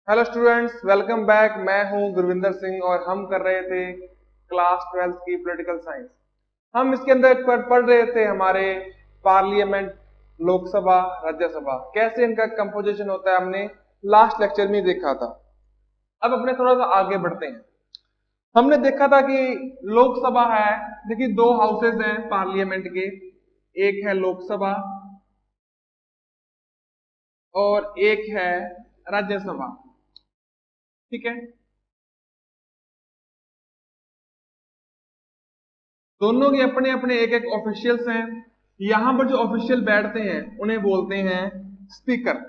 Hello students, welcome back. मैं हूं गुरविंदर सिंह और हम कर रहे थे क्लास 12th की पॉलिटिकल साइंस। हम इसके अंदर पढ़ रहे थे हमारे पार्लियामेंट, लोकसभा, राज्यसभा, कैसे इनका कंपोजिशन होता है। हमने लास्ट लेक्चर में ही देखा था। अब अपने थोड़ा सा आगे बढ़ते हैं। हमने देखा था कि लोकसभा है, देखिए दो हाउसेज हैं पार्लियामेंट के, एक है लोकसभा और एक है राज्यसभा। ठीक है, दोनों के अपने अपने एक एक ऑफिशियल्स हैं। यहां पर जो ऑफिशियल बैठते हैं उन्हें बोलते हैं स्पीकर।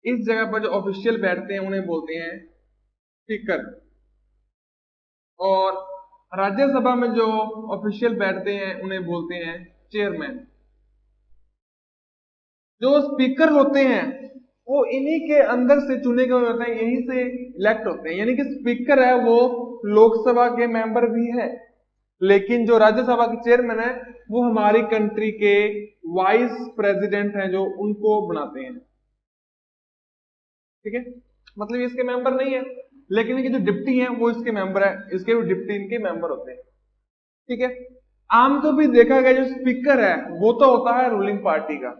इस जगह पर जो ऑफिशियल बैठते हैं उन्हें बोलते हैं स्पीकर। और राज्यसभा में जो ऑफिशियल बैठते हैं उन्हें बोलते हैं चेयरमैन। जो स्पीकर होते हैं वो इन्हीं के अंदर से चुने गए होते हैं, यहीं से इलेक्ट होते हैं। यानी कि स्पीकर है वो लोकसभा के मेंबर भी है, लेकिन जो राज्यसभा के चेयरमैन है वो हमारी कंट्री के वाइस प्रेसिडेंट हैं जो उनको बनाते हैं। ठीक है, मतलब ये इसके मेंबर नहीं है, लेकिन इनके जो डिप्टी हैं वो इसके मेंबर है, इसके भी डिप्टी इनके मेंबर होते हैं। ठीक है, आमतौर पर देखा गया जो स्पीकर है वो तो होता है रूलिंग पार्टी का।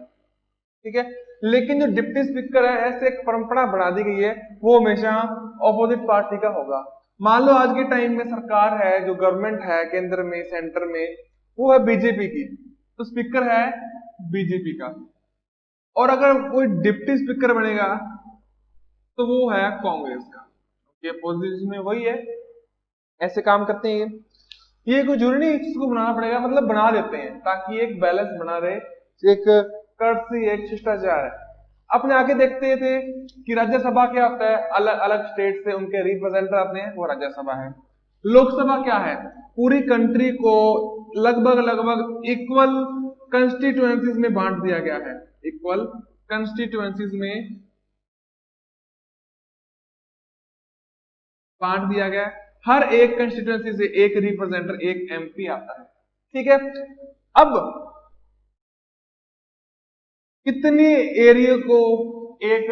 ठीक है, लेकिन जो डिप्टी स्पीकर है ऐसे एक परंपरा बना दी गई है, वो हमेशा ऑपोजिट पार्टी का होगा। मान लो आज के टाइम में सरकार है, जो गवर्नमेंट है केंद्र में, सेंटर में, वो है बीजेपी की, तो स्पीकर है बीजेपी का। और अगर कोई डिप्टी स्पीकर बनेगा तो वो है कांग्रेस का। ये पोजीशन में वही है, ऐसे काम करते हैं ये कोई जरूरी नहीं इसको बनाना पड़ेगा, मतलब बना देते हैं ताकि एक बैलेंस बना रहे, एक कर्टसी, एक शिष्टाचार है। अपने आगे देखते थे कि राज्यसभा क्या होता है, अलग अलग स्टेट से उनके रिप्रेजेंटेटिव आते हैं, वो राज्यसभा है। लोकसभा क्या है, पूरी कंट्री को लगभग लगभग इक्वल कंस्टिट्यूएंसीज में बांट दिया गया है। इक्वल कंस्टिट्यूएंसीज में बांट दिया गया है। हर एक कंस्टिट्यूएंसी से एक रिप्रेजेंटेटिव, एक एमपी आता है। ठीक है, अब कितने एरिया को एक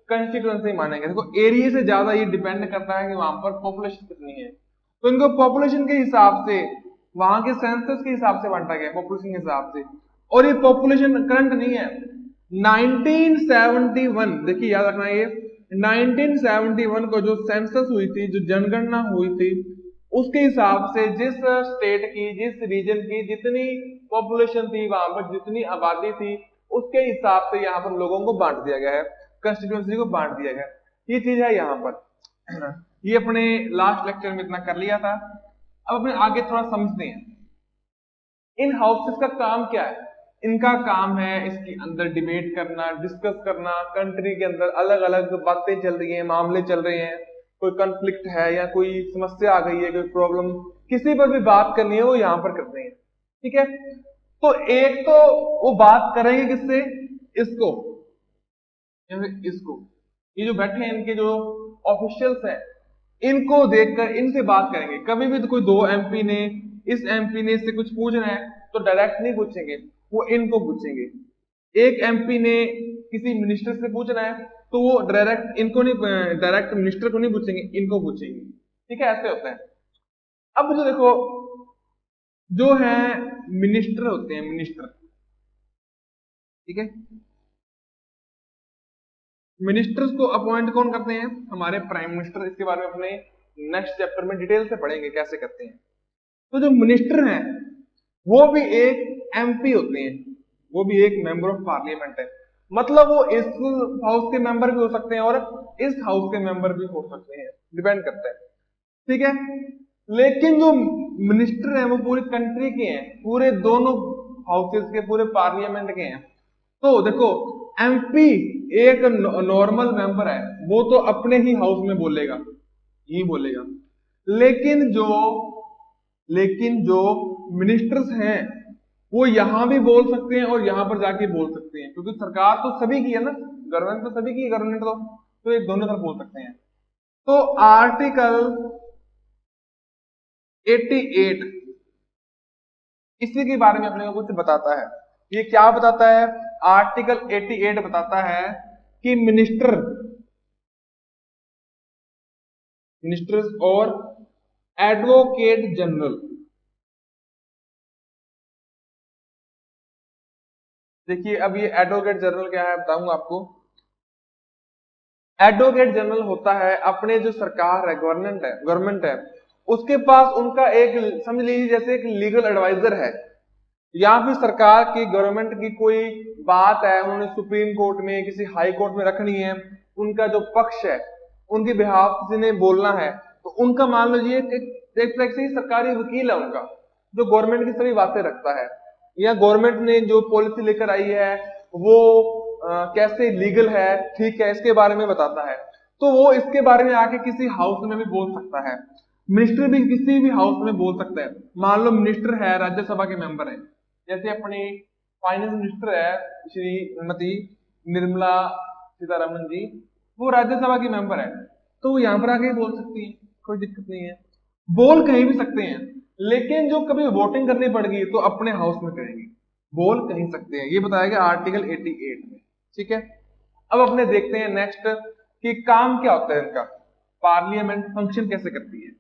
कंस्टिट्यूएंसी मानेंगे? देखो, एरिया से ज्यादा ये डिपेंड करता है कि वहां पर पॉपुलेशन कितनी है। तो इनको पॉपुलेशन के हिसाब से, वहां के सेंसस के हिसाब से बांटा गया, पॉपुलेशन के हिसाब से। और ये पॉपुलेशन करंट नहीं है, 1971, देखिए याद रखना, ये 1971 को जो सेंसस हुई थी, जो जनगणना हुई थी, उसके हिसाब से जिस स्टेट की, जिस रीजन की जितनी पॉपुलेशन थी, वहां पर जितनी आबादी थी, उसके हिसाब से यहाँ पर लोगों को बांट दिया गया है, कंस्टिट्यूएंसी को बांट दिया गया है। ये चीज है यहाँ पर। ये अपने लास्ट लेक्चर में इतना कर लिया था। अब अपने आगे थोड़ा समझते हैं इन हाउसेस का काम क्या है। इनका काम है इसके अंदर डिबेट करना, डिस्कस करना, कंट्री के अंदर अलग अलग बातें चल रही हैं, मामले चल रहे हैं, कोई कॉन्फ्लिक्ट है या कोई समस्या आ गई है, कोई प्रॉब्लम, किसी पर भी बात करनी है वो यहाँ पर करते हैं। ठीक है, तो एक तो वो बात करेंगे किससे, इसको, इसको, ये जो बैठे हैं इनके जो ऑफिशियल्स हैं, इनको देखकर इनसे बात करेंगे। कभी भी तो कोई दो एमपी ने, इस एमपी ने इससे कुछ पूछना है तो डायरेक्ट नहीं पूछेंगे, वो इनको पूछेंगे। एक एमपी ने किसी मिनिस्टर से पूछना है तो वो डायरेक्ट इनको नहीं, डायरेक्ट मिनिस्टर को नहीं पूछेंगे, इनको पूछेंगे। ठीक है, ऐसे होता है। अब जो देखो, जो है मिनिस्टर होते हैं, मिनिस्टर। ठीक है, मिनिस्टर्स को अपॉइंट कौन करते हैं? हमारे प्राइम मिनिस्टर। इसके बारे में अपने नेक्स्ट चैप्टर में डिटेल से पढ़ेंगे कैसे करते हैं। तो जो मिनिस्टर हैं वो भी एक एमपी होते हैं, वो भी एक मेंबर ऑफ पार्लियामेंट है। मतलब वो इस हाउस के मेंबर भी हो सकते हैं और इस हाउस के मेंबर भी हो सकते हैं, डिपेंड करता है। ठीक है, लेकिन जो मिनिस्टर हैं वो पूरी कंट्री के हैं, पूरे दोनों हाउसेस के, पूरे पार्लियामेंट के हैं। तो देखो, एमपी एक नॉर्मल मेंबर है, वो तो अपने ही हाउस में बोलेगा, यही बोलेगा। लेकिन जो लेकिन जो मिनिस्टर्स हैं वो यहां भी बोल सकते हैं और यहां पर जाके बोल सकते हैं, क्योंकि सरकार तो सभी की है ना, गवर्नमेंट तो सभी की है, गवर्नमेंट तो ये दोनों तरफ बोल सकते हैं। तो आर्टिकल 88 इसी के बारे में अपने को कुछ बताता है। ये क्या बताता है? आर्टिकल 88 बताता है कि मिनिस्टर मिनिस्टर्स और एडवोकेट जनरल। देखिए अब ये एडवोकेट जनरल क्या है बताऊंगा आपको। एडवोकेट जनरल होता है अपने जो सरकार है, गवर्नमेंट है उसके पास उनका एक, समझ लीजिए जैसे एक लीगल एडवाइजर है, या फिर सरकार की, गवर्नमेंट की कोई बात है उन्होंने सुप्रीम कोर्ट में, किसी हाई कोर्ट में रखनी है, उनका जो पक्ष है उनके बिहाफ किसी ने बोलना है, तो उनका मान लीजिए एक तरह से ही सरकारी वकील है उनका, जो गवर्नमेंट की सभी बातें रखता है, या गवर्नमेंट ने जो पॉलिसी लेकर आई है वो कैसे लीगल है, ठीक है, इसके बारे में बताता है। तो वो इसके बारे में आके किसी हाउस में भी बोल सकता है। मिनिस्टर भी किसी भी हाउस में बोल सकता है। मान लो मिनिस्टर है, राज्यसभा के मेंबर है, जैसे अपनी फाइनेंस मिनिस्टर है श्रीमती निर्मला सीतारमन जी, वो राज्यसभा की मेंबर है, तो वो यहाँ पर आके बोल सकती है, कोई दिक्कत नहीं है, बोल कहीं भी सकते हैं। लेकिन जो कभी वोटिंग करनी पड़ेगी तो अपने हाउस में करेंगे, बोल कहीं सकते हैं, ये बताया गया आर्टिकल 88 में। ठीक है, अब अपने देखते हैं नेक्स्ट कि काम क्या होता है इनका, पार्लियामेंट फंक्शन कैसे करती है।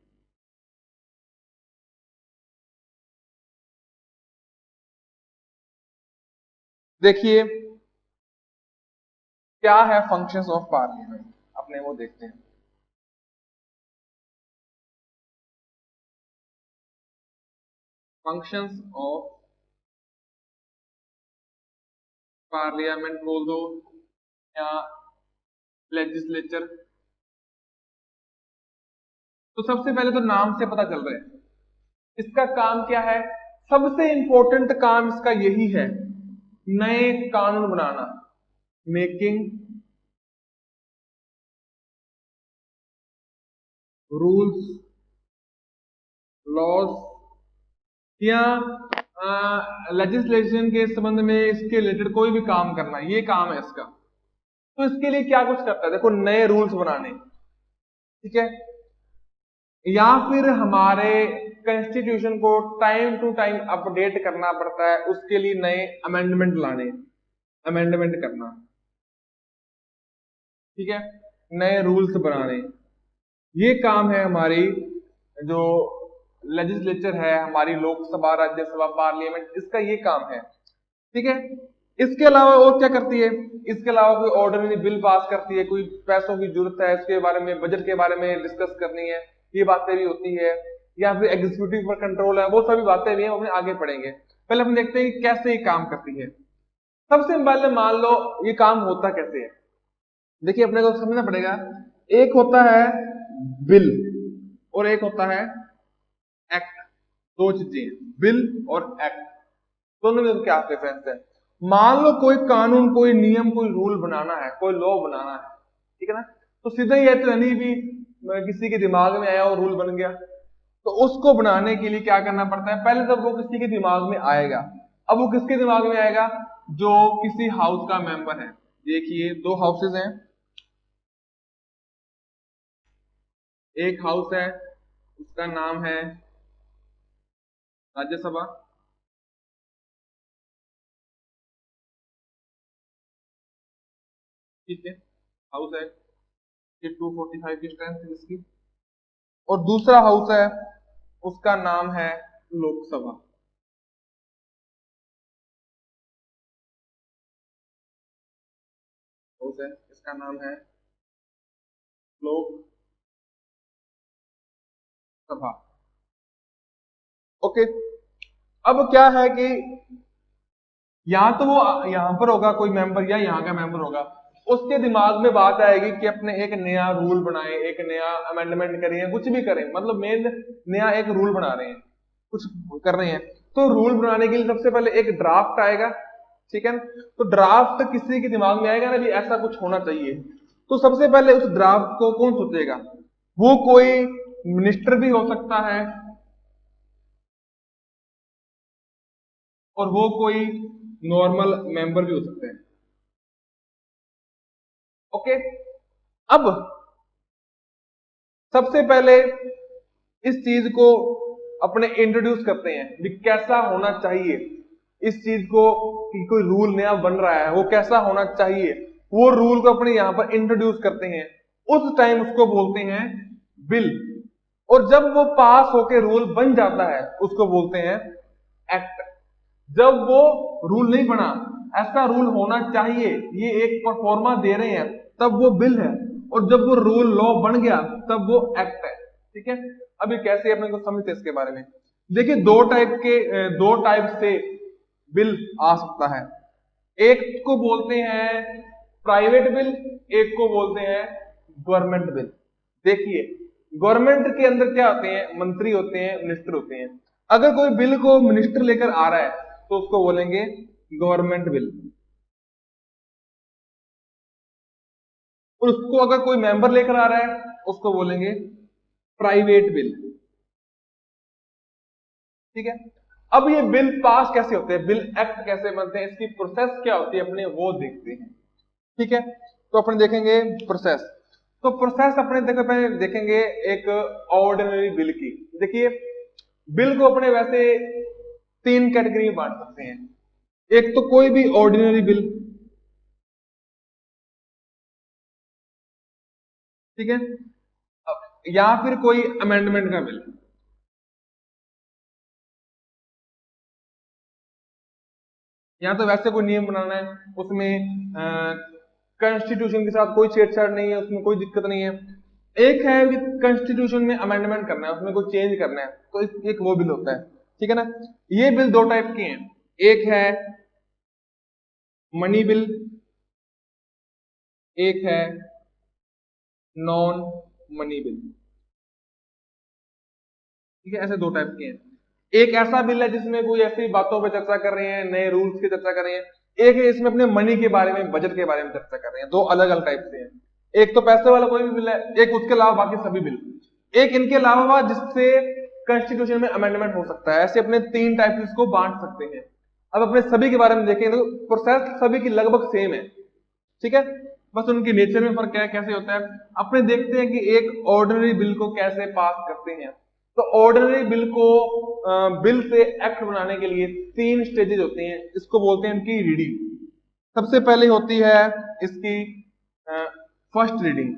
देखिए क्या है फंक्शंस ऑफ पार्लियामेंट, अपने वो देखते हैं। फंक्शंस ऑफ पार्लियामेंट बोल दो या लेजिस्लेचर। तो सबसे पहले तो नाम से पता चल रहा है इसका काम क्या है। सबसे इंपॉर्टेंट काम इसका यही है, नए कानून बनाना, मेकिंग रूल्स, लॉज, या लेजिस्लेशन के संबंध में इसके रिलेटेड कोई भी काम करना, ये काम है इसका। तो इसके लिए क्या कुछ करता है, देखो नए रूल्स बनाने, ठीक है, या फिर हमारे कॉन्स्टिट्यूशन को टाइम टू टाइम अपडेट करना पड़ता है, उसके लिए नए अमेंडमेंट लाने, अमेंडमेंट करना, ठीक है, नए रूल्स बनाने, ये काम है हमारी जो लेजिस्लेचर है, हमारी लोकसभा, राज्यसभा, पार्लियामेंट, इसका ये काम है। ठीक है, इसके अलावा और क्या करती है, इसके अलावा कोई ऑर्डिनरी बिल पास करती है, कोई पैसों की जरूरत है इसके बारे में, बजट के बारे में डिस्कस करनी है, ये बातें भी होती है, या फिर एग्जीक्यूटिव पर कंट्रोल है, वो सभी बातें भी हम अपने आगे पढ़ेंगे। पहले हम देखते हैं कि कैसे ये काम करती है। सबसे पहले मान लो ये काम होता कैसे है, देखिए अपने को समझना पड़ेगा। एक होता है बिल और एक होता है एक्ट, दो चीजें, बिल और एक्ट, दोनों में क्या डिफरेंस है। मान लो कोई कानून, कोई नियम, कोई रूल बनाना है, कोई लॉ बनाना है, ठीक है ना, तो सीधा ही है तो नहीं भी किसी के दिमाग में आया और रूल बन गया, तो उसको बनाने के लिए क्या करना पड़ता है, पहले तो वो किसी के दिमाग में आएगा। अब वो किसके दिमाग में आएगा, जो किसी हाउस का मेंबर है। देखिए दो हाउसेज हैं, एक हाउस है उसका नाम है राज्यसभा, ठीक है, हाउस है, ये 245 की स्ट्रेंथ है इसकी, और दूसरा हाउस है उसका नाम है लोकसभा। हाउस है इसका नाम है लोकसभा। ओके, अब क्या है कि यहाँ तो वो यहाँ पर होगा कोई मेंबर, या यहाँ का मेंबर होगा, उसके दिमाग में बात आएगी कि अपने एक नया रूल बनाए, एक नया अमेंडमेंट करें, या कुछ भी करें, मतलब मेन नया एक रूल बना रहे हैं, कुछ कर रहे हैं। तो रूल बनाने के लिए सबसे पहले एक ड्राफ्ट आएगा, ठीक है, तो ड्राफ्ट किसी के दिमाग में आएगा ना भी ऐसा कुछ होना चाहिए, तो सबसे पहले उस ड्राफ्ट को कौन सोचेगा, वो कोई मिनिस्टर भी हो सकता है और वो कोई नॉर्मल मेंबर भी हो सकते हैं। ओके, अब सबसे पहले इस चीज को अपने इंट्रोड्यूस करते हैं भी कैसा होना चाहिए, इस चीज को कि कोई रूल नया बन रहा है वो कैसा होना चाहिए, वो रूल को अपने यहां पर इंट्रोड्यूस करते हैं, उस टाइम उसको बोलते हैं बिल, और जब वो पास होके रूल बन जाता है उसको बोलते हैं एक्ट। जब वो रूल नहीं बना, ऐसा रूल होना चाहिए, ये एक परफॉर्मा दे रहे हैं, तब वो बिल है, और जब वो रूल लॉ बन गया तब वो एक्ट है। ठीक है, अभी कैसे अपने को समझते हैं इसके बारे में। देखिए दो टाइप से बिल आ सकता है। एक को बोलते हैं प्राइवेट बिल, एक को बोलते हैं गवर्नमेंट बिल। देखिए गवर्नमेंट के अंदर क्या होते हैं, मंत्री होते हैं, मिनिस्टर होते हैं। अगर कोई बिल को मिनिस्टर लेकर आ रहा है तो उसको बोलेंगे गवर्नमेंट बिल, और उसको अगर कोई मेंबर लेकर आ रहा है उसको बोलेंगे प्राइवेट बिल। ठीक है, अब ये बिल पास कैसे होते हैं, बिल एक्ट कैसे बनते हैं, इसकी प्रोसेस क्या होती है अपने वो देखते हैं। ठीक है, तो अपने देखेंगे प्रोसेस। तो प्रोसेस अपने देखो पहले देखेंगे एक ऑर्डिनरी बिल की। देखिए बिल को अपने वैसे 3 कैटेगरी में बांट सकते हैं। एक तो कोई भी ऑर्डिनरी बिल, ठीक है, या फिर कोई अमेंडमेंट का बिल। या तो वैसे कोई नियम बनाना है, उसमें कॉन्स्टिट्यूशन के साथ कोई छेड़छाड़ नहीं है, उसमें कोई दिक्कत नहीं है। एक है कि कॉन्स्टिट्यूशन में अमेंडमेंट करना है, उसमें कोई चेंज करना है, तो एक वो बिल होता है। ठीक है ना, ये बिल 2 टाइप के हैं। एक है मनी बिल, एक है नॉन मनी बिल। ठीक है, ऐसे 2 टाइप के हैं। एक ऐसा बिल है जिसमें कोई ऐसी बातों पर चर्चा कर रहे हैं, नए रूल्स की चर्चा कर रहे हैं। एक है इसमें अपने मनी के बारे में, बजट के बारे में चर्चा कर रहे हैं। 2 अलग अलग टाइप से हैं। एक तो पैसे वाला कोई भी बिल है, एक उसके अलावा बाकी सभी बिल, एक इनके अलावा जिससे कॉन्स्टिट्यूशन में अमेंडमेंट हो सकता है। ऐसे अपने 3 टाइप इसको बांट सकते हैं। अब अपने सभी के बारे में देखें तो प्रोसेस सभी की लगभग सेम है। ठीक है, बस उनकी नेचर में फर्क है, कैसे होता है। अपने देखते हैं कि एक ऑर्डिनरी बिल को कैसे पास करते हैं। तो ऑर्डिनरी बिल को बिल से एक्ट बनाने के लिए 3 स्टेजेस होते हैं, इसको बोलते हैं इनकी रीडिंग। सबसे पहले होती है इसकी फर्स्ट रीडिंग,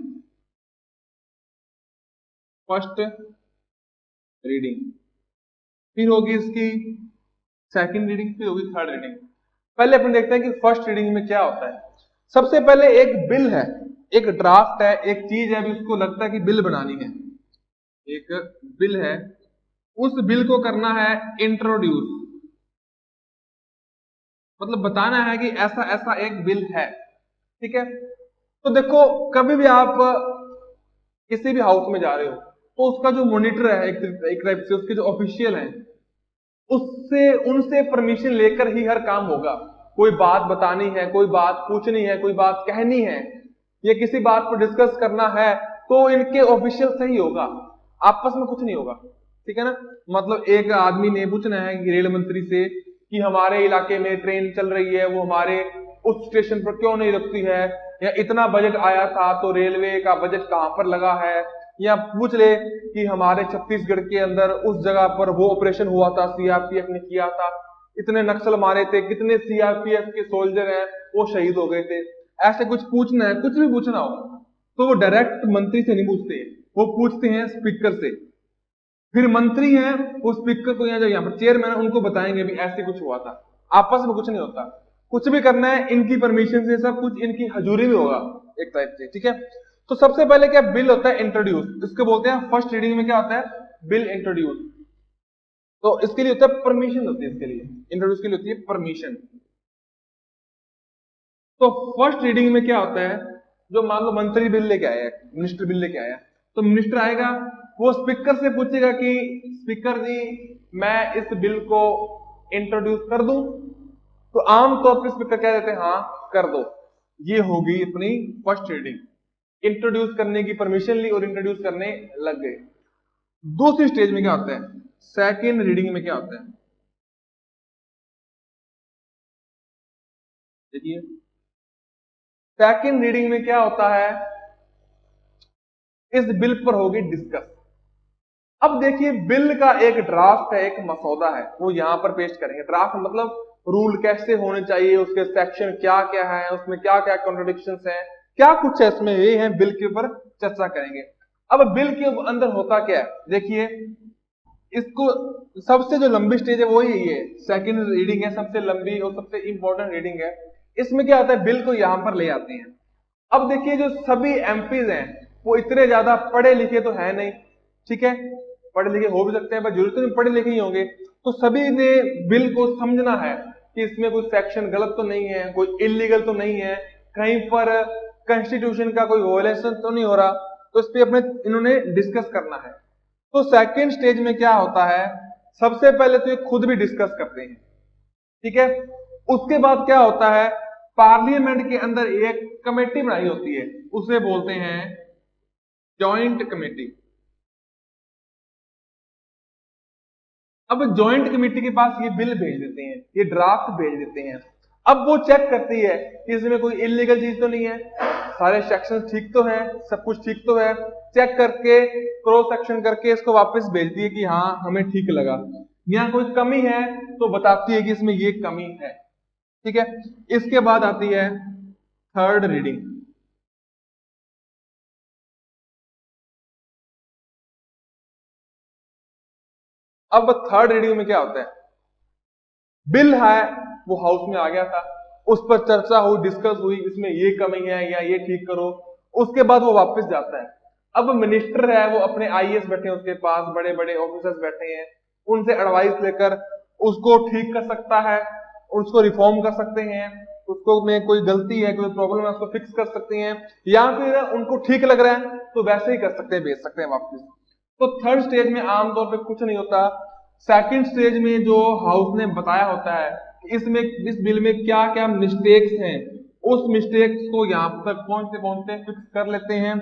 फर्स्ट रीडिंग, फिर होगी इसकी सेकंड रीडिंग, फिर होगी थर्ड रीडिंग। पहले अपन देखते हैं कि फर्स्ट रीडिंग में क्या होता है। सबसे पहले एक बिल है, एक ड्राफ्ट है, एक चीज है, अभी उसको लगता है कि बिल बनानी है, एक बिल है, उस बिल को करना है इंट्रोड्यूस, मतलब बताना है कि ऐसा ऐसा एक बिल है। ठीक है, तो देखो कभी भी आप किसी भी हाउस में जा रहे हो तो उसका जो मॉनिटर है, एक टाइप से उसके जो ऑफिशियल है, उससे उनसे परमिशन लेकर ही हर काम होगा। कोई बात बतानी है, कोई बात पूछनी है, कोई बात कहनी है, या किसी बात पर डिस्कस करना है, तो इनके ऑफिशियल से ही होगा, आपस में कुछ नहीं होगा। ठीक है ना, मतलब एक आदमी ने पूछना है कि रेल मंत्री से कि हमारे इलाके में ट्रेन चल रही है, वो हमारे उस स्टेशन पर क्यों नहीं रुकती है, या इतना बजट आया था तो रेलवे का बजट कहां पर लगा है, या पूछ ले कि हमारे छत्तीसगढ़ के अंदर उस जगह पर वो ऑपरेशन हुआ था, सीआरपीएफ ने किया था, इतने नक्सल मारे थे, कितने सीआरपीएफ के सोल्जर हैं वो शहीद हो गए थे। ऐसे कुछ पूछना है, कुछ भी पूछना हो तो वो डायरेक्ट मंत्री से नहीं पूछते, वो पूछते हैं स्पीकर से। फिर मंत्री हैं वो स्पीकर को यहाँ पर चेयरमैन उनको बताएंगे भी ऐसे कुछ हुआ था। आपस में कुछ नहीं होता, कुछ भी करना है इनकी परमिशन से, सब कुछ इनकी हजूरी में होगा एक टाइप से। ठीक है, तो सबसे पहले क्या बिल होता है इंट्रोड्यूस, इसको बोलते हैं फर्स्ट रीडिंग में क्या होता है बिल इंट्रोड्यूस। तो इसके लिए होता है परमिशन, होती है इसके लिए, इंट्रोड्यूस के लिए होती है परमिशन। तो फर्स्ट रीडिंग में क्या होता है, जो मान लो मंत्री बिल लेके आया, मिनिस्टर बिल लेके आया, तो मिनिस्टर आएगा, वो स्पीकर से पूछेगा कि स्पीकर जी मैं इस बिल को इंट्रोड्यूस कर दूं, तो आमतौर पर स्पीकर क्या देते हैं, हाँ कर दो। ये होगी अपनी फर्स्ट रीडिंग, इंट्रोड्यूस करने की परमिशन ली और इंट्रोड्यूस करने लग गए। दूसरी स्टेज में क्या होता है, सेकेंड रीडिंग में क्या होता है, देखिए सेकेंड रीडिंग में क्या होता है, इस बिल पर होगी डिस्कस। अब देखिए बिल का एक ड्राफ्ट है, एक मसौदा है, वो यहां पर पेश करेंगे। ड्राफ्ट मतलब रूल कैसे होने चाहिए, उसके सेक्शन क्या क्या है, उसमें क्या क्या कॉन्ट्रोडिक्शंस हैं, क्या कुछ है इसमें, ये है बिल के ऊपर चर्चा करेंगे। अब बिल के अंदर होता क्या है, देखिए इसको सबसे जो लंबी स्टेज है वो ही है, सेकंड रीडिंग है, सबसे लंबी और सबसे इंपॉर्टेंट रीडिंग है। इसमें क्या होता है, बिल को यहां पर ले आते हैं। अब देखिए जो सभी एमपीज हैं वो इतने ज्यादा पढ़े लिखे तो है नहीं, ठीक है, पढ़े लिखे हो भी सकते हैं पर जरूरत नहीं पढ़े लिखे ही होंगे। तो सभी ने बिल को समझना है कि इसमें कोई सेक्शन गलत तो नहीं है, कोई इलीगल तो नहीं है, कहीं पर कॉन्स्टिट्यूशन का कोई वॉयलेशन तो नहीं हो रहा, तो इस पे अपने इन्होंने डिस्कस करना है। तो सेकंड स्टेज में क्या होता है, सबसे पहले तो ये खुद भी डिस्कस करते हैं, ठीक है। उसके बाद क्या होता है, पार्लियामेंट के अंदर एक कमेटी बनाई होती है, उसे बोलते हैं जॉइंट कमेटी। अब जॉइंट कमेटी के पास ये बिल भेज देते हैं, ये ड्राफ्ट भेज देते हैं। अब वो चेक करती है कि इसमें कोई इलीगल चीज तो नहीं है, सारे सेक्शन ठीक तो है, सब कुछ ठीक तो है, चेक करके क्रॉस सेक्शन करके इसको वापस भेजती है कि हाँ हमें ठीक लगा। यहाँ कोई कमी है तो बताती है कि इसमें ये कमी है, ठीक है। इसके बाद आती है थर्ड रीडिंग। अब थर्ड रीडिंग में क्या होता है, बिल है वो हाउस में आ गया था, उस पर चर्चा हुई, डिस्कस हुई, इसमें ये कमी है या ये ठीक करो, उसके बाद वो वापस जाता है। अब मिनिस्टर है वो अपने आईएएस बैठे हैं उसके पास, बड़े बड़े ऑफिसर्स बैठे हैं, उनसे एडवाइस लेकर उसको ठीक कर सकता है, उसको रिफॉर्म कर सकते हैं, उसको में कोई गलती है कोई प्रॉब्लम है उसको फिक्स कर सकते हैं, या फिर उनको ठीक लग रहा है तो वैसे ही कर सकते हैं, भेज सकते हैं वापस। तो थर्ड स्टेज में आमतौर पे कुछ नहीं होता। सेकंड स्टेज में जो हाउस ने बताया होता है कि इसमें इस बिल में क्या क्या मिस्टेक्स हैं, उस मिस्टेक्स को यहाँ तक पहुंचते पहुंचते फिक्स कर लेते हैं,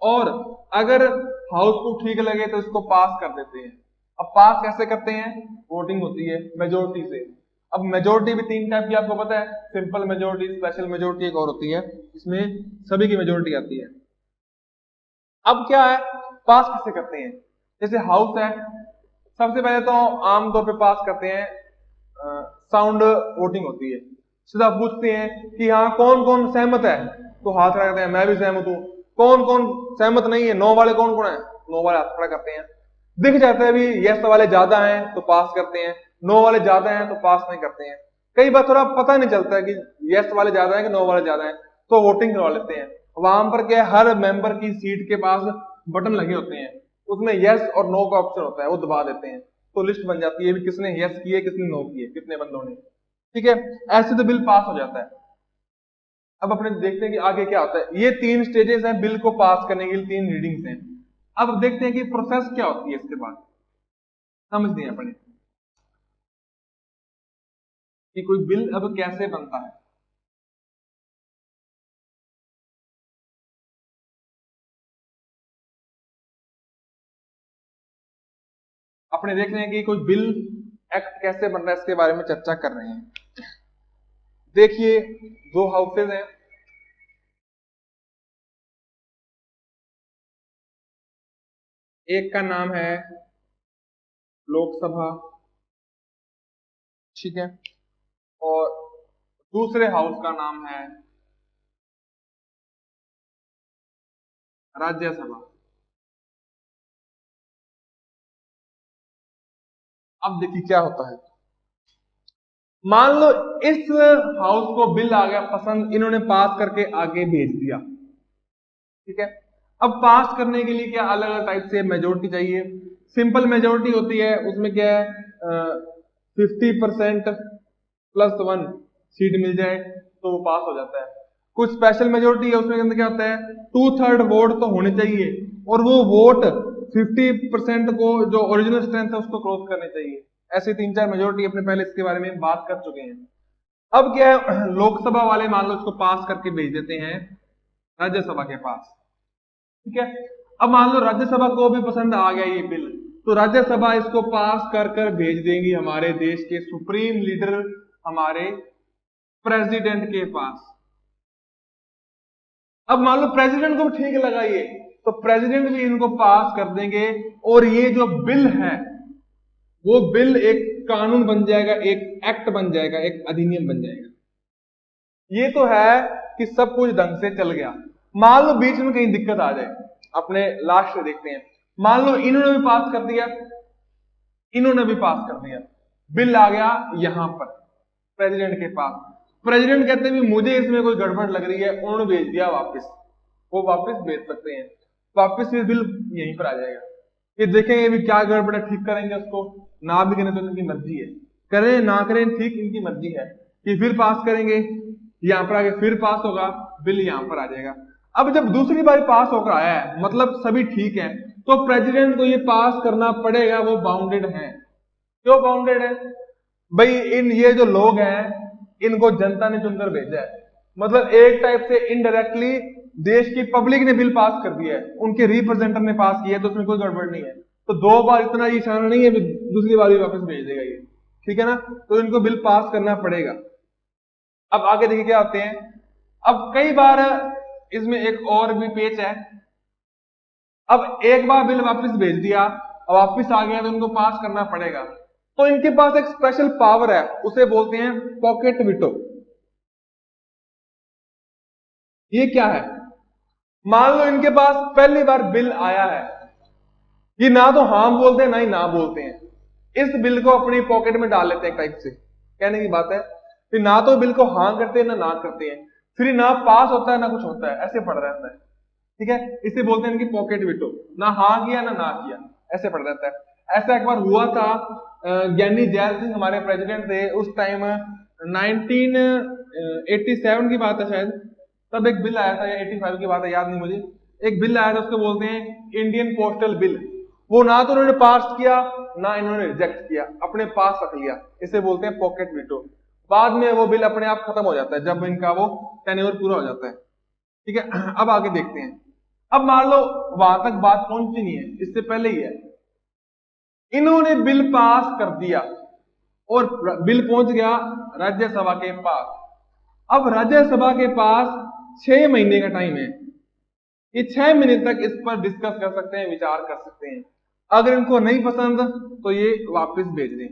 और अगर हाउस को ठीक लगे तो इसको पास कर देते हैं। अब पास कैसे करते हैं, वोटिंग होती है मेजोरिटी से। अब मेजोरिटी भी तीन टाइप की आपको पता है, सिंपल मेजोरिटी, स्पेशल मेजोरिटी एक और होती है, इसमें सभी की मेजोरिटी आती है। अब क्या है, पास कैसे करते हैं, जैसे हाउस है, सबसे पहले तो आमतौर पे पास करते हैं, साउंड वोटिंग होती है, सीधा पूछते हैं कि हाँ कौन कौन सहमत है, तो हाथ खड़ा करते हैं, मैं भी सहमत हूँ। कौन कौन सहमत नहीं है, नो वाले कौन कौन है, नो वाले हाथ खड़ा करते हैं। दिख जाता है भी यस वाले ज्यादा हैं तो पास करते हैं, नो वाले ज्यादा हैं तो पास नहीं करते हैं। कई बार थोड़ा पता नहीं चलता है कि यस वाले ज्यादा है कि नो वाले ज्यादा है, तो वोटिंग करवा लेते हैं। वहां पर क्या है, हर मेंबर की सीट के पास बटन लगे होते हैं, उसमें यस और नो का ऑप्शन होता है, वो दबा देते हैं, तो लिस्ट बन जाती है भी किसने यस किए किसने नो किए, कितने बंदों ने, ठीक है। ऐसे तो बिल पास हो जाता है। अब अपने देखते हैं कि आगे क्या होता है, ये तीन स्टेजेस हैं बिल को पास करने के लिए, तीन रीडिंग्स हैं। अब देखते हैं कि प्रोसेस क्या होती है इसके बाद, समझते हैं अपने कि कोई बिल अब कैसे बनता है। अपने देख रहे हैं कि कोई बिल एक्ट कैसे बन रहा है, इसके बारे में चर्चा कर रहे हैं। देखिए दो हाउसेज हैं, एक का नाम है लोकसभा, ठीक है, और दूसरे हाउस का नाम है राज्यसभा। अब देखिए क्या होता है, मान लो इस हाउस को बिल आ गया पसंद, इन्होंने पास करके आगे भेज दिया, ठीक है। अब पास करने के लिए क्या अलग अलग टाइप से मेजोरिटी चाहिए। सिंपल मेजोरिटी होती है, उसमें क्या है 50% +1 सीट मिल जाए तो वो पास हो जाता है। कुछ स्पेशल मेजोरिटी है, उसमें अंदर क्या होता है 2/3 वोट तो होने चाहिए, और वो वोट 50% को जो ओरिजिनल स्ट्रेंथ है उसको क्रॉस करने चाहिए। ऐसे तीन चार मेजोरिटी अपने पहले इसके बारे में बात कर चुके हैं। अब क्या है, लोकसभा वाले मान लो इसको पास करके भेज देते हैं राज्यसभा के पास, ठीक है। अब मान लो राज्यसभा को भी पसंद आ गया ये बिल, तो राज्यसभा इसको पास कर कर भेज देंगी हमारे देश के सुप्रीम लीडर, हमारे प्रेसिडेंट के पास। अब मान लो प्रेसिडेंट को भी ठीक लगा ये, तो प्रेसिडेंट भी इनको पास कर देंगे, और ये जो बिल है वो बिल एक कानून बन जाएगा, एक एक्ट बन जाएगा, एक अधिनियम बन जाएगा। ये तो है कि सब कुछ ढंग से चल गया। मान लो बीच में कहीं दिक्कत आ जाए, अपने लास्ट से देखते हैं। मान लो इन्होंने भी पास कर दिया, इन्होंने भी पास कर दिया, बिल आ गया यहां पर प्रेसिडेंट के पास। प्रेसिडेंट कहते हैं मुझे इसमें कोई गड़बड़ लग रही है, उन्होंने भेज दिया वापस, वो वापस भेज सकते हैं, वापस फिर बिल यहीं पर आ जाएगा। ये देखेंगे भी क्या गड़बड़ है, ठीक करेंगे उसको, ना भी करें तो इनकी मर्जी है, करें ना करें ठीक इनकी मर्जी है। कि फिर पास करेंगे, यहां पर आगे फिर पास होगा, बिल यहां पर आ जाएगा। अब जब दूसरी बार पास होकर आया है, मतलब सभी ठीक है, तो प्रेसिडेंट को ये पास करना पड़ेगा, वो बाउंडेड है। क्यों बाउंडेड है भाई? ये जो लोग हैं इनको जनता ने चुनकर भेजा है, मतलब एक टाइप से इनडायरेक्टली देश की पब्लिक ने बिल पास कर दिया है, उनके रिप्रेजेंटेटिव ने पास किया है, तो उसमें कोई गड़बड़ नहीं है। तो 2 बार इतना ईशान नहीं है, दूसरी बार भी वापस भेज देगा ये, ठीक है ना? तो इनको बिल पास करना पड़ेगा। अब आगे देखिए क्या होते हैं। अब कई बार इसमें एक और भी पेच है। अब एक बार बिल वापस भेज दिया, वापस आ गया, तो इनको पास करना पड़ेगा। तो इनके पास एक स्पेशल पावर है, उसे बोलते हैं पॉकेट वीटो। ये क्या है? मान लो इनके पास पहली बार बिल आया है, ये ना तो हाँ बोलते हैं ना ही ना बोलते हैं, इस बिल को अपनी पॉकेट में डाल लेते हैं, टाइप से कहने की बात है। फिर ना तो बिल को हाँ करते हैं ना करते हैं, फिर ना पास होता है ना कुछ होता है, ऐसे पड़ रहता है, ठीक है? इसे बोलते हैं इनकी पॉकेट वीटो, ना हाँ किया ना किया, ऐसे पड़ रहता है। ऐसा एक बार हुआ था, ज्ञानी जैल सिंह हमारे प्रेसिडेंट थे उस टाइम, 1987 की बात है शायद, तब एक बिल आया था, या 85 की बात है, याद नहीं मुझे। एक बिल आया था, उसको बोलते हैं इंडियन पोस्टल बिल। वो ना तो उन्होंने पास किया ना इन्होंने रिजेक्ट किया, अपने पास रख लिया, इसे बोलते हैं पॉकेट वीटो। बाद में वो बिल अपने आप खत्म हो जाता है जब इनका वो टेन्योर पूरा हो जाता है, ठीक है? अब आगे देखते हैं। अब मान लो वहां तक बात पहुंची नहीं है, इससे पहले ही है, इन्होंने बिल पास कर दिया और बिल पहुंच गया राज्यसभा के पास। अब राज्यसभा के पास 6 महीने का टाइम है, ये 6 महीने तक इस पर डिस्कस कर सकते हैं, विचार कर सकते हैं। अगर इनको नहीं पसंद तो ये वापस भेज दें,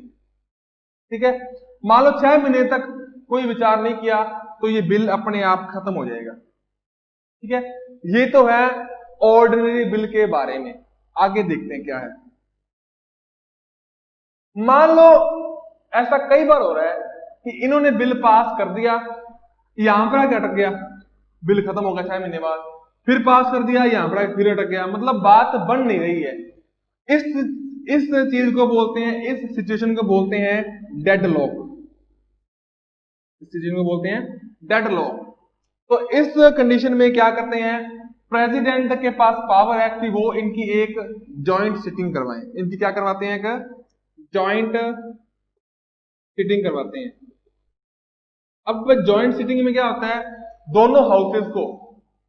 ठीक है? मान लो 6 महीने तक कोई विचार नहीं किया तो ये बिल अपने आप खत्म हो जाएगा, ठीक है? ये तो है ऑर्डिनरी बिल के बारे में। आगे देखते हैं क्या है। मान लो ऐसा कई बार हो रहा है कि इन्होंने बिल पास कर दिया, यहां पर आके अटक गया, बिल खत्म हो गया 6 महीने बाद, फिर पास कर दिया, यहां पर फिर अटक गया, मतलब बात बन नहीं रही है। इस चीज को बोलते हैं, इस सिचुएशन को बोलते हैं डेडलॉक, इस सिचुएशन को बोलते हैं डेडलॉक। तो इस कंडीशन में क्या करते हैं, प्रेसिडेंट के पास पावर है कि वो इनकी एक जॉइंट सिटिंग करवाएं। इनकी क्या करवाते हैं, एक जॉइंट सिटिंग करवाते हैं। अब जॉइंट सिटिंग में क्या होता है, दोनों हाउसेस को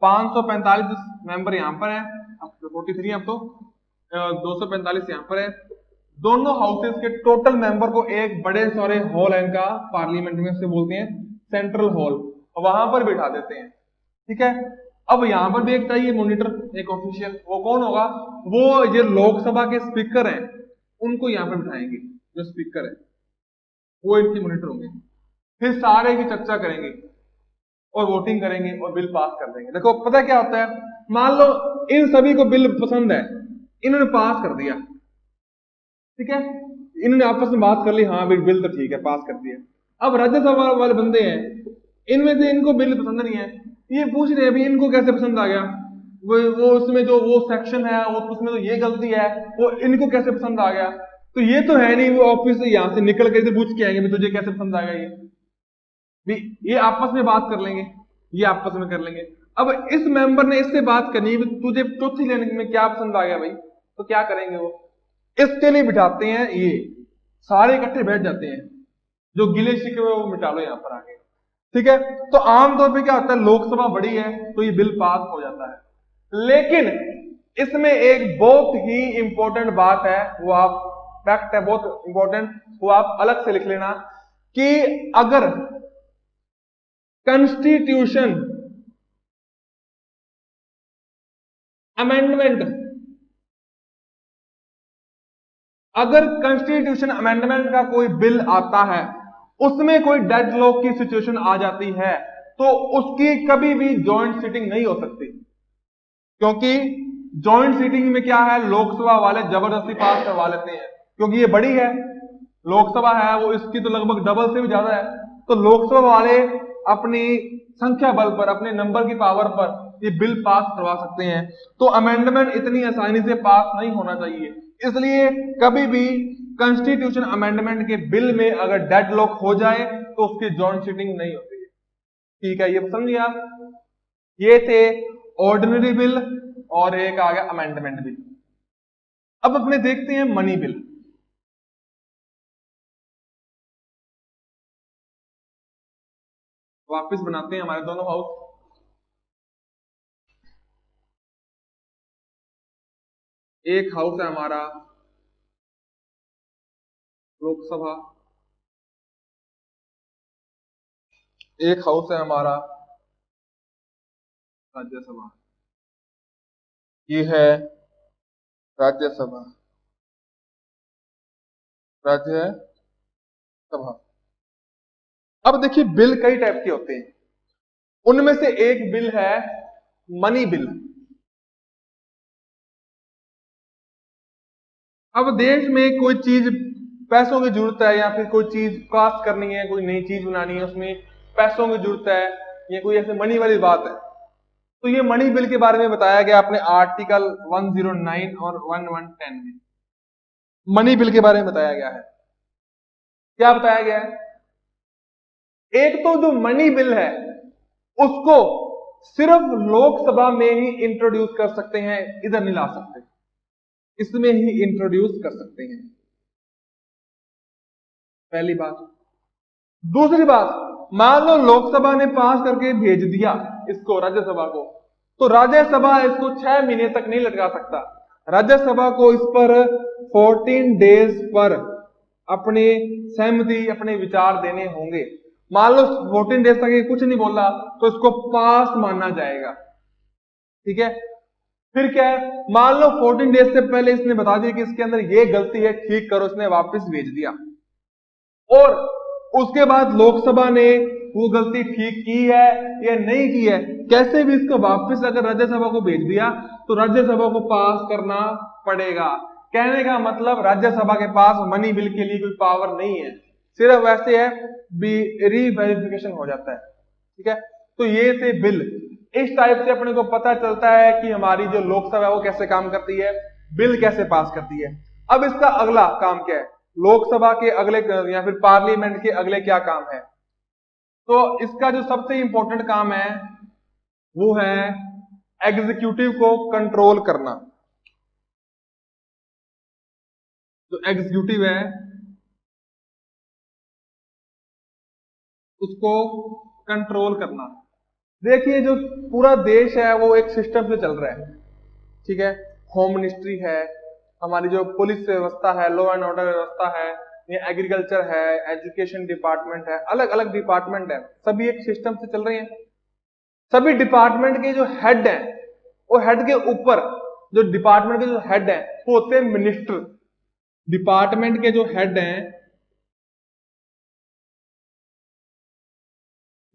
545 मेंबर यहां पर है, अब 43 है, अब तो 245 यहां पर है, दोनों हाउसेस के टोटल मेंबर को एक बड़े सारे हॉल है इनका, पार्लियामेंट में से बोलते हैं सेंट्रल हॉल, वहां पर बिठा देते हैं, ठीक है? अब यहां पर भी एक चाहिए मॉनिटर, एक ऑफिशियल, वो कौन होगा? वो ये लोकसभा के स्पीकर हैं, उनको यहां पर बिठाएंगे, जो स्पीकर है वो इनके मॉनिटर होंगे। फिर सारे की चर्चा करेंगे और वोटिंग करेंगे और बिल पास कर देंगे। देखो पता क्या होता है, मान लो इन सभी को बिल पसंद है, इन्होंने पास कर दिया, ठीक है? इन्होंने आपस में बात कर ली, हाँ बिल तो ठीक है, पास कर दिया। अब राज्यसभा वाले बंदे हैं, इनमें से इनको बिल पसंद नहीं है, ये पूछ रहे हैं इनको कैसे पसंद आ गया, वो उसमें जो वो सेक्शन है वो उसमें तो ये गलती है, वो इनको कैसे पसंद आ गया? तो ये तो है नहीं वो ऑफिस से यहां से निकल के इधर पूछ के आएंगे तुझे कैसे पसंद आ गया ये भी, ये आपस में बात कर लेंगे, ये आपस में कर लेंगे। अब इस मेंबर ने इससे बात करनी है, तुझे चौथी लेने में क्या पसंद आ गया भाई, तो क्या करेंगे वो, इसके लिए बिठाते हैं, ये सारे इकट्ठे बैठ जाते हैं, जो गिले शिकवे वो मिटा लो यहां पर आके, ठीक है? तो आमतौर पे क्या होता है, लोकसभा बड़ी है तो ये बिल पास हो जाता है। लेकिन इसमें एक बहुत ही इंपॉर्टेंट बात है, वो आप फैक्ट है बहुत इंपॉर्टेंट, वो आप अलग से लिख लेना, कि अगर कॉन्स्टिट्यूशन अमेंडमेंट, अगर कॉन्स्टिट्यूशन अमेंडमेंट का कोई बिल आता है, उसमें कोई डेडलॉक की सिचुएशन आ जाती है, तो उसकी कभी भी जॉइंट सिटिंग नहीं हो सकती, क्योंकि जॉइंट सीटिंग में क्या है, लोकसभा वाले जबरदस्ती पास करवा लेते हैं क्योंकि ये बड़ी है, लोकसभा है वो इसकी तो लगभग डबल से भी ज्यादा है, तो लोकसभा वाले अपनी संख्या बल पर, अपने नंबर की पावर पर ये बिल पास करवा सकते हैं। तो अमेंडमेंट इतनी आसानी से पास नहीं होना चाहिए, इसलिए कभी भी कॉन्स्टिट्यूशन अमेंडमेंट के बिल में अगर डेडलॉक हो जाए तो उसकी जॉइंट सीटिंग नहीं होती है। ठीक है, ये समझिए आप। ये थे ऑर्डिनरी बिल और एक आ गया अमेंडमेंट बिल। अब अपने देखते हैं मनी बिल। वापस बनाते हैं हमारे दोनों हाउस। एक हाउस है हमारा लोकसभा, एक हाउस है हमारा राज्यसभा, ये है राज्यसभा, राज्यसभा। अब देखिए बिल कई टाइप के होते हैं, उनमें से एक बिल है मनी बिल। अब देश में कोई चीज पैसों की जरूरत है या फिर कोई चीज पास करनी है, कोई नई चीज बनानी है, उसमें पैसों की जरूरत है या कोई ऐसे मनी वाली बात है, तो ये मनी बिल के बारे में बताया गया अपने आर्टिकल 109 और 1110 में। मनी बिल के बारे में बताया गया है। क्या बताया गया है? एक तो जो मनी बिल है उसको सिर्फ लोकसभा में ही इंट्रोड्यूस कर सकते हैं, इधर नहीं ला सकते, इसमें ही इंट्रोड्यूस कर सकते हैं, पहली बात। दूसरी बात, मान लो लोकसभा ने पास करके भेज दिया इसको राज्यसभा को, तो राज्यसभा इसको 6 महीने तक नहीं लटका सकता। राज्यसभा को इस पर 14 डेज पर अपनी सहमति, अपने विचार देने होंगे। मान लो 14 डेज तक ये कुछ नहीं बोला तो इसको पास माना जाएगा। ठीक है, फिर क्या है, मान लो 14 डेज से पहले इसने बता दिया कि इसके अंदर ये गलती है, ठीक करो, इसने वापस भेज दिया, और उसके बाद लोकसभा ने वो गलती ठीक की है या नहीं की है, कैसे भी इसको वापस अगर राज्यसभा को भेज दिया तो राज्यसभा को पास करना पड़ेगा। कहने का मतलब राज्यसभा के पास मनी बिल के लिए कोई पावर नहीं है, सिर्फ वैसे है रीवेरिफिकेशन हो जाता है। ठीक है, तो ये थे बिल। इस टाइप से अपने को पता चलता है कि हमारी जो लोकसभा है वो कैसे काम करती है, बिल कैसे पास करती है। अब इसका अगला काम क्या है, लोकसभा के अगले या फिर पार्लियामेंट के अगले क्या काम है, तो इसका जो सबसे इंपॉर्टेंट काम है वो है एग्जीक्यूटिव को कंट्रोल करना। जो एग्जीक्यूटिव है उसको कंट्रोल करना। देखिए जो पूरा देश है वो एक सिस्टम से चल रहा है। ठीक है, होम मिनिस्ट्री है, हमारी जो पुलिस व्यवस्था है, लॉ एंड ऑर्डर व्यवस्था है, ये एग्रीकल्चर है, एजुकेशन डिपार्टमेंट है, अलग अलग डिपार्टमेंट है, सभी एक सिस्टम से चल रहे हैं। सभी डिपार्टमेंट के जो हेड हैं वो हेड के ऊपर जो डिपार्टमेंट के जो हेड हैं वो होते हैं मिनिस्टर। डिपार्टमेंट के जो हेड हैं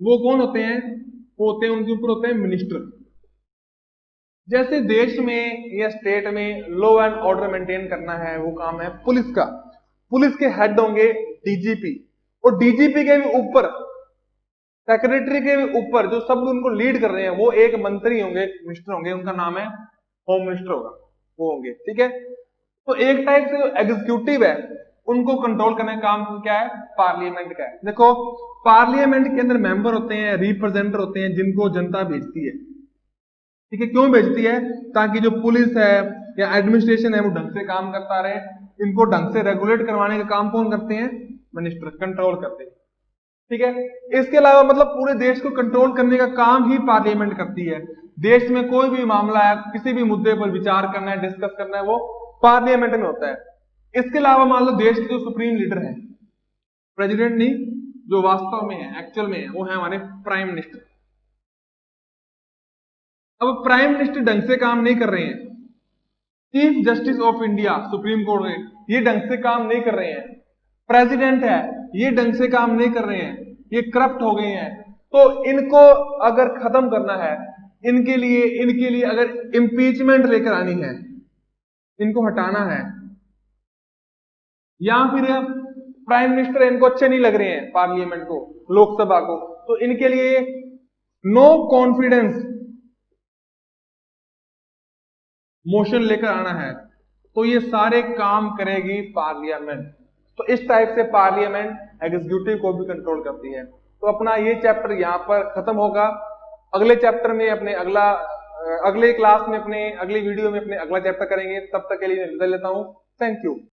वो कौन होते हैं, वो होते हैं, उनके ऊपर होते हैं मिनिस्टर। जैसे देश में या स्टेट में लॉ एंड ऑर्डर मेंटेन करना है वो काम है पुलिस का, पुलिस के हेड होंगे डीजीपी, और डीजीपी के भी ऊपर, सेक्रेटरी के भी ऊपर जो सब उनको लीड कर रहे हैं वो एक मंत्री होंगे, एक मिनिस्टर होंगे, उनका नाम है होम मिनिस्टर होगा, वो होंगे। ठीक है, तो एक टाइप से जो एग्जीक्यूटिव है उनको कंट्रोल करने का काम क्या है, पार्लियामेंट का है। देखो पार्लियामेंट के अंदर मेंबर होते हैं, रिप्रेजेंटेटिव होते हैं, जिनको जनता भेजती है। ठीक है, क्यों भेजती है, ताकि जो पुलिस है या एडमिनिस्ट्रेशन है वो ढंग से काम करता रहे। इनको ढंग से रेगुलेट करवाने का काम कौन करते हैं, मिनिस्टर कंट्रोल करते हैं। ठीक है, इसके अलावा मतलब पूरे देश को कंट्रोल करने का काम ही पार्लियामेंट करती है। देश में कोई भी मामला है, किसी भी मुद्दे पर विचार करना है, डिस्कस करना है, वो पार्लियामेंट में होता है। इसके अलावा मान लो देश के जो सुप्रीम लीडर है, प्रेसिडेंट नहीं, जो वास्तव में है, एक्चुअल में है, वो है हमारे प्राइम मिनिस्टर। अब प्राइम मिनिस्टर ढंग से काम नहीं कर रहे हैं, chief justice of India supreme court में ये ढंग से काम नहीं कर रहे हैं, प्रेसिडेंट है ये ढंग से काम नहीं कर रहे हैं, ये करप्ट हो गए हैं, तो इनको अगर खत्म करना है, इनके लिए अगर इम्पीचमेंट लेकर आनी है, इनको हटाना है, या फिर प्राइम मिनिस्टर इनको अच्छे नहीं लग रहे हैं, पार्लियामेंट को, लोकसभा को, तो इनके लिए नो कॉन्फिडेंस मोशन लेकर आना है, तो ये सारे काम करेगी पार्लियामेंट। तो इस टाइप से पार्लियामेंट एग्जीक्यूटिव को भी कंट्रोल करती है। तो अपना ये चैप्टर यहां पर खत्म होगा। अगले चैप्टर में अपने अगले क्लास में, अपने अगली वीडियो में अपने अगला चैप्टर करेंगे। तब तक के लिए विदा लेता हूं। Thank you.